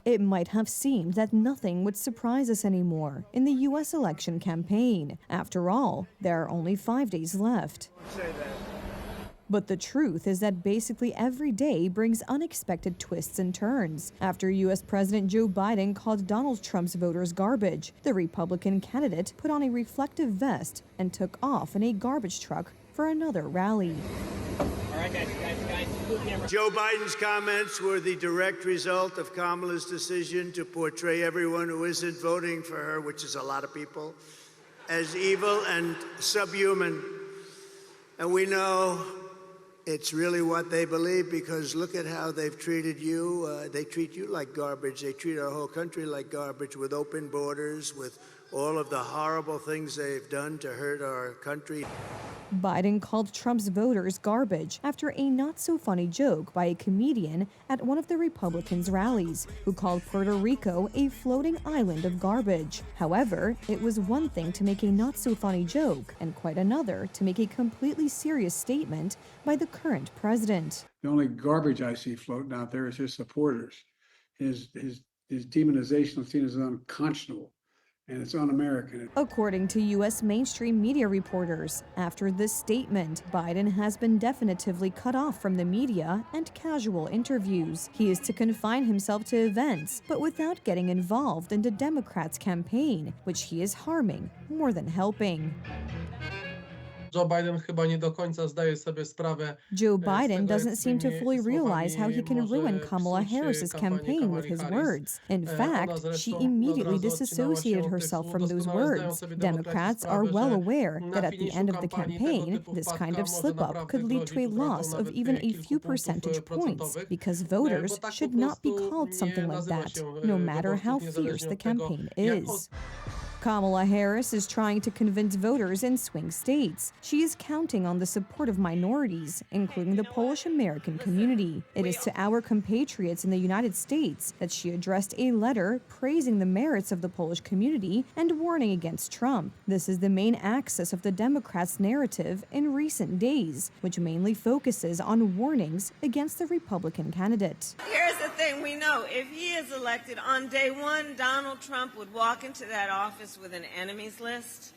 It might have seemed that nothing would surprise us anymore in the U.S. election campaign. After all, there are only 5 days left. But the truth is that basically every day brings unexpected twists and turns. After U.S. President Joe Biden called Donald Trump's voters garbage, the Republican candidate put on a reflective vest and took off in a garbage truck for another rally. All right, guys. Joe Biden's comments were the direct result of Kamala's decision to portray everyone who isn't voting for her, which is a lot of people, as evil and subhuman. And we know it's really what they believe, because look at how they've treated you. They treat you like garbage. They treat our whole country like garbage, with open borders, with all of the horrible things they've done to hurt our country. Biden called Trump's voters garbage after a not-so-funny joke by a comedian at one of the Republicans' rallies, who called Puerto Rico a floating island of garbage. However, it was one thing to make a not-so-funny joke, and quite another to make a completely serious statement by the current president. The only garbage I see floating out there is his supporters. His demonization of seen as unconscionable. And it's un-American. According to U.S. mainstream media reporters, after this statement, Biden has been definitively cut off from the media and casual interviews. He is to confine himself to events, but without getting involved in the Democrats' campaign, which he is harming more than helping. Joe Biden chyba nie do końca zdaje sobie sprawę. Joe Biden doesn't seem to fully realize how he can ruin Kamala Harris's campaign with his words. In fact, she immediately disassociated herself from those words. Democrats are well aware that at the end of the campaign, this kind of slip-up could lead to a loss of even a few percentage points, because voters should not be called something like that, no matter how fierce the campaign is. Kamala Harris is trying to convince voters in swing states. She is counting on the support of minorities, including the Polish-American community. It is to our compatriots in the United States that she addressed a letter praising the merits of the Polish community and warning against Trump. This is the main axis of the Democrats' narrative in recent days, which mainly focuses on warnings against the Republican candidate. Here's the thing we know. If he is elected, on day one, Donald Trump would walk into that office with an enemies list.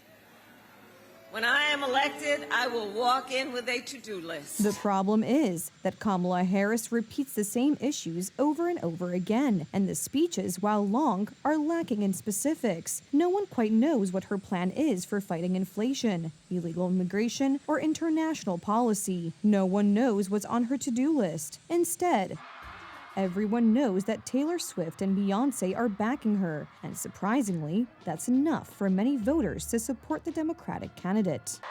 When I am elected, I will walk in with a to-do list. The problem is that Kamala Harris repeats the same issues over and over again, and the speeches, while long, are lacking in specifics. No one quite knows what her plan is for fighting inflation, illegal immigration, or international policy. No one knows what's on her to-do list. Instead, everyone knows that Taylor Swift and Beyoncé are backing her, and surprisingly, that's enough for many voters to support the Democratic candidate.